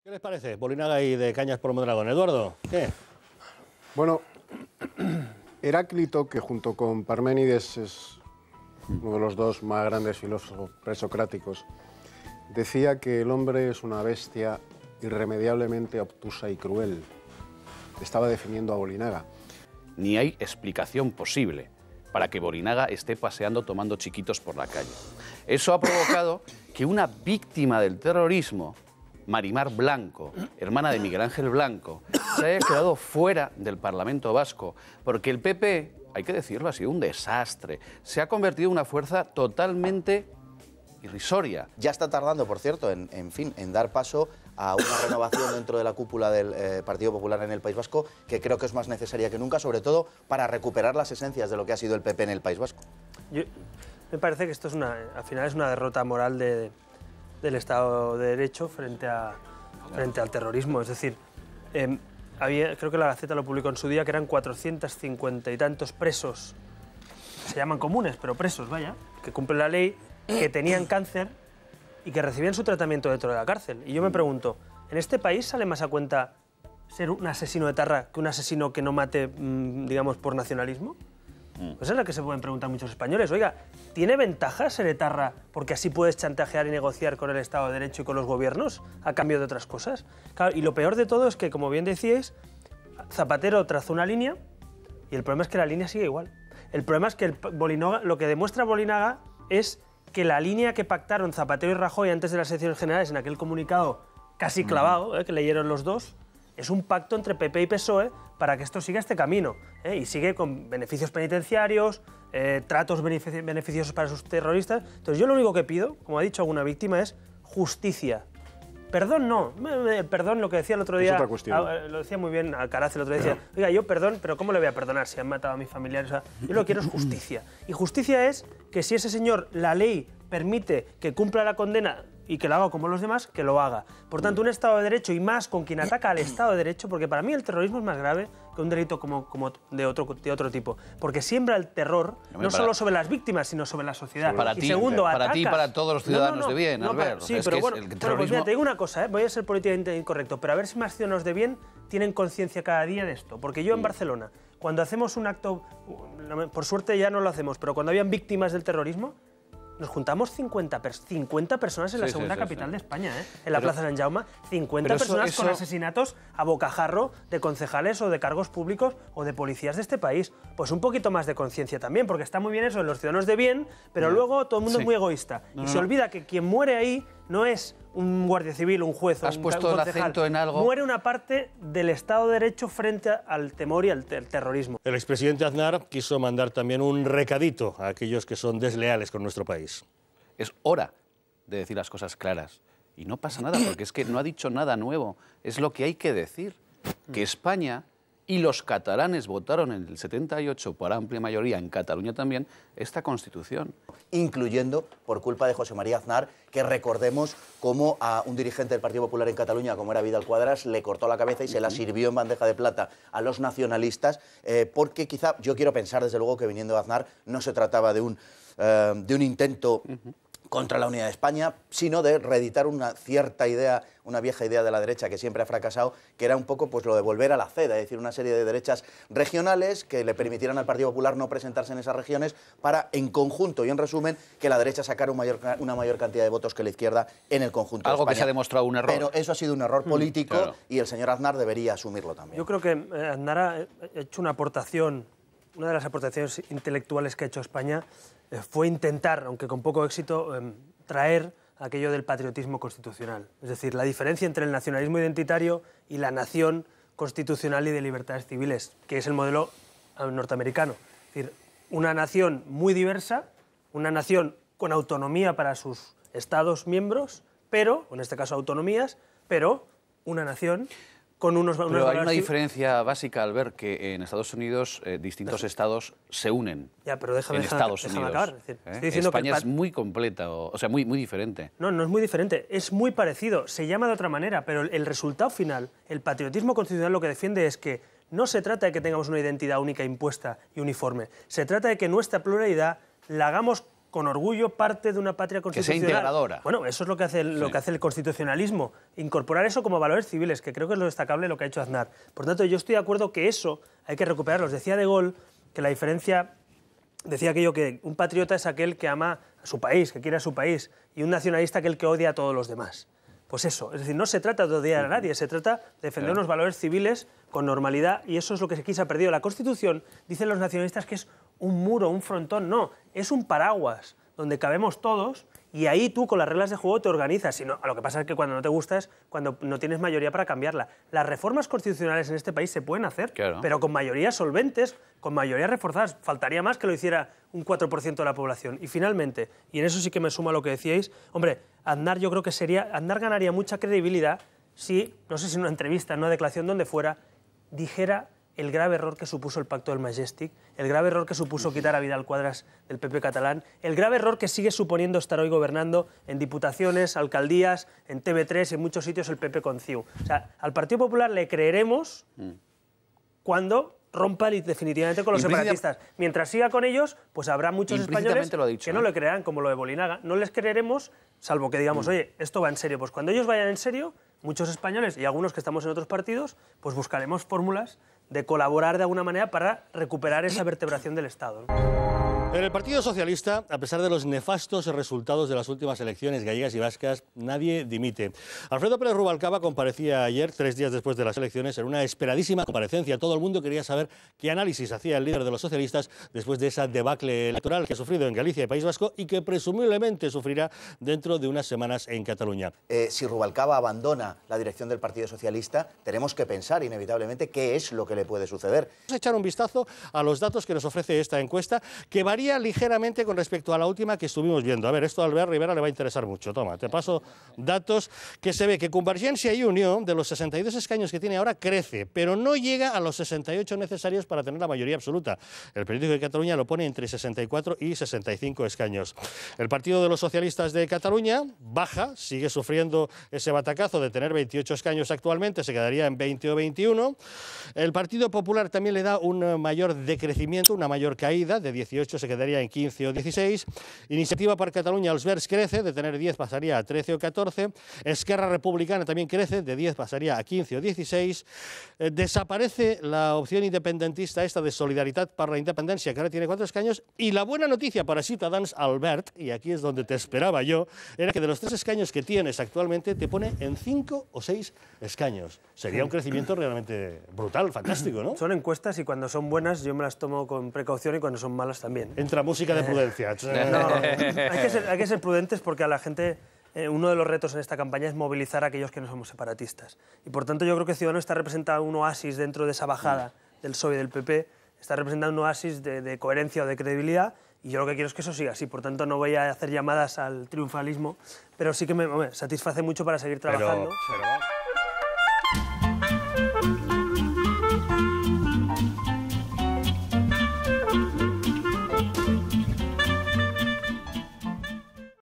¿Qué les parece? Bolinaga y de Cañas por Mondragón. Eduardo, ¿qué? Bueno, Heráclito, que junto con Parménides es uno de los dos más grandes filósofos presocráticos, decía que el hombre es una bestia irremediablemente obtusa y cruel. Estaba definiendo a Bolinaga. Ni hay explicación posible para que Bolinaga esté paseando tomando chiquitos por la calle. Eso ha provocado que una víctima del terrorismo, Marimar Blanco, hermana de Miguel Ángel Blanco, se haya quedado fuera del Parlamento vasco, porque el PP, hay que decirlo, ha sido un desastre. Se ha convertido en una fuerza totalmente irrisoria. Ya está tardando, por cierto, en dar paso a una renovación dentro de la cúpula del Partido Popular en el País Vasco, que creo que es más necesaria que nunca, sobre todo para recuperar las esencias de lo que ha sido el PP en el País Vasco. Me parece que esto es al final es una derrota moral del Estado de Derecho frente al terrorismo. Es decir, creo que la Gaceta lo publicó en su día, que eran 450 y tantos presos, se llaman comunes, pero presos, vaya, que cumplen la ley, que tenían cáncer y que recibían su tratamiento dentro de la cárcel. Y yo me pregunto, ¿en este país sale más a cuenta ser un asesino de etarra que un asesino que no mate, digamos, por nacionalismo? Pues es la que se pueden preguntar muchos españoles. Oiga, ¿tiene ventajas ser etarra porque así puedes chantajear y negociar con el Estado de Derecho y con los gobiernos a cambio de otras cosas? Claro, y lo peor de todo es que, como bien decíais, Zapatero trazó una línea y el problema es que la línea sigue igual. El problema es que lo que demuestra Bolinaga es que la línea que pactaron Zapatero y Rajoy antes de las elecciones generales, en aquel comunicado casi clavado, que leyeron los dos, es un pacto entre PP y PSOE para que esto siga este camino, y sigue con beneficios penitenciarios, tratos beneficiosos para sus terroristas. Entonces yo lo único que pido, como ha dicho alguna víctima, es justicia. Perdón no, perdón, lo que decía el otro día, es otra cuestión. Lo decía muy bien Alcaraz el otro día, decía, oiga, yo perdón, pero ¿cómo le voy a perdonar si han matado a mis familiares? O sea, yo lo que quiero es justicia. Y justicia es que si ese señor, la ley permite que cumpla la condena y que lo haga como los demás, que lo haga. Por tanto, un Estado de Derecho, y más con quien ataca al Estado de Derecho, porque para mí el terrorismo es más grave que un delito como de otro tipo, porque siembra el terror no solo sobre las víctimas, sino sobre la sociedad. Para ti, segundo, para ti y para todos los ciudadanos de bien, Albert. Sí, pero bueno, pues mira, te digo una cosa, voy a ser políticamente incorrecto, pero a ver si más ciudadanos de bien tienen conciencia cada día de esto. Porque yo en Barcelona, cuando hacemos un acto, por suerte ya no lo hacemos, pero cuando habían víctimas del terrorismo, nos juntamos 50 personas en la segunda capital de España, en la Plaza San Jaume, 50 personas con asesinatos a bocajarro de concejales o de cargos públicos o de policías de este país. Pues un poquito más de conciencia también, porque está muy bien eso de los ciudadanos de bien, pero luego todo el mundo es muy egoísta. Y se olvida que quien muere ahí no es un guardia civil, un juez o un concejal. Has puesto el acento en algo. Muere una parte del Estado de Derecho frente al temor y al terrorismo. El expresidente Aznar quiso mandar también un recadito a aquellos que son desleales con nuestro país. Es hora de decir las cosas claras. Y no pasa nada, porque es que no ha dicho nada nuevo. Es lo que hay que decir. Que España y los catalanes votaron en el 78 por amplia mayoría, en Cataluña también, esta Constitución. Incluyendo por culpa de José María Aznar, que recordemos cómo a un dirigente del Partido Popular en Cataluña, como era Vidal Quadras, le cortó la cabeza y se la sirvió en bandeja de plata a los nacionalistas, porque quizá, yo quiero pensar desde luego que viniendo de Aznar no se trataba de un intento contra la unidad de España, sino de reeditar una cierta idea, una vieja idea de la derecha que siempre ha fracasado, que era un poco pues lo de volver a la CEDA, es decir, una serie de derechas regionales que le permitieran al Partido Popular no presentarse en esas regiones para, en conjunto y en resumen, que la derecha sacara una mayor cantidad de votos que la izquierda en el conjunto de España. Algo que se ha demostrado un error. Pero eso ha sido un error político y el señor Aznar debería asumirlo también. Yo creo que Aznar ha hecho una aportación, una de las aportaciones intelectuales que ha hecho España fue intentar, aunque con poco éxito, traer aquello del patriotismo constitucional. Es decir, la diferencia entre el nacionalismo identitario y la nación constitucional y de libertades civiles, que es el modelo norteamericano. Es decir, una nación muy diversa, una nación con autonomía para sus estados miembros, pero, en este caso autonomías, pero una nación con unos Pero hay una diferencia básica al ver que en Estados Unidos distintos estados se unen. Ya, pero déjame Estados Unidos. acabar. Es decir, estoy diciendo España que es muy completa, o sea, muy diferente. No, no es muy diferente, es muy parecido. Se llama de otra manera, pero el resultado final, el patriotismo constitucional lo que defiende es que no se trata de que tengamos una identidad única impuesta y uniforme. Se trata de que nuestra pluralidad la hagamos con orgullo parte de una patria constitucional. Que sea integradora. Bueno, eso es lo que hace el constitucionalismo, incorporar eso como valores civiles, que creo que es lo destacable lo que ha hecho Aznar. Por tanto, yo estoy de acuerdo que eso hay que recuperarlo. Os decía De Gaulle que la diferencia, decía aquello que un patriota es aquel que ama a su país, que quiere a su país, y un nacionalista aquel que odia a todos los demás. Pues eso, es decir, no se trata de odiar a nadie, se trata de defender unos valores civiles con normalidad, y eso es lo que aquí se ha perdido. La Constitución, dicen los nacionalistas, que es un muro, un frontón. No, es un paraguas donde cabemos todos, y ahí tú con las reglas de juego te organizas. Lo que pasa es que cuando no te gusta es cuando no tienes mayoría para cambiarla. Las reformas constitucionales en este país se pueden hacer, pero con mayorías solventes, con mayorías reforzadas. Faltaría más que lo hiciera un 4% de la población. Y finalmente, y en eso sí que me suma lo que decíais, hombre, Aznar yo creo que Aznar ganaría mucha credibilidad si, no sé si en una entrevista, en una declaración, donde fuera, dijera el grave error que supuso el Pacto del Majestic, el grave error que supuso quitar a Vidal Quadras del PP catalán, el grave error que sigue suponiendo estar hoy gobernando en diputaciones, alcaldías, en TV3, en muchos sitios el PP con CiU. O sea, al Partido Popular le creeremos cuando rompa definitivamente con los separatistas. Mientras siga con ellos, pues habrá muchos españoles que no le creerán, como lo de Bolinaga. No les creeremos, salvo que digamos, oye, esto va en serio. Pues cuando ellos vayan en serio, muchos españoles y algunos que estamos en otros partidos, pues buscaremos fórmulas de colaborar de alguna manera para recuperar esa vertebración del Estado, ¿no? En el Partido Socialista, a pesar de los nefastos resultados de las últimas elecciones gallegas y vascas, nadie dimite. Alfredo Pérez Rubalcaba comparecía ayer, 3 días después de las elecciones, en una esperadísima comparecencia. Todo el mundo quería saber qué análisis hacía el líder de los socialistas después de esa debacle electoral que ha sufrido en Galicia y País Vasco y que presumiblemente sufrirá dentro de unas semanas en Cataluña. Si Rubalcaba abandona la dirección del Partido Socialista, tenemos que pensar inevitablemente qué es lo que le puede suceder. Vamos a echar un vistazo a los datos que nos ofrece esta encuesta, que varía ligeramente con respecto a la última que estuvimos viendo. A ver, esto a Albert Rivera le va a interesar mucho. Toma, te paso datos que se ve que Convergencia y Unión, de los 62 escaños que tiene ahora, crece, pero no llega a los 68 necesarios para tener la mayoría absoluta. El periódico de Cataluña lo pone entre 64 y 65 escaños. El Partido de los Socialistas de Cataluña baja, sigue sufriendo ese batacazo de tener 28 escaños actualmente, se quedaría en 20 o 21. El Partido Popular también le da un mayor decrecimiento, una mayor caída, de 18 se quedaría en 15 o 16. Iniciativa per Catalunya, els Verds crece, de tener 10 pasaría a 13 o 14. Esquerra Republicana también crece, de 10 pasaría a 15 o 16. Desaparece la opción independentista esta de Solidaritat per la Independencia, que ahora tiene 4 escaños. Y la buena noticia para Ciutadans, Albert, y aquí es donde te esperaba yo, era que de los 3 escaños que tienes actualmente te pone en 5 o 6 escaños. Sería un crecimiento realmente brutal, fantástico, ¿no? Son encuestas y cuando son buenas yo me las tomo con precaución y cuando son malas también. Entra música de prudencia. No, hay que ser prudentes porque a la gente, uno de los retos en esta campaña es movilizar a aquellos que no somos separatistas. Y por tanto yo creo que Ciudadanos está representando un oasis dentro de esa bajada del PSOE y del PP, está representando un oasis de coherencia o de credibilidad, y yo lo que quiero es que eso siga así. Por tanto no voy a hacer llamadas al triunfalismo, pero sí que me satisface mucho para seguir trabajando. Pero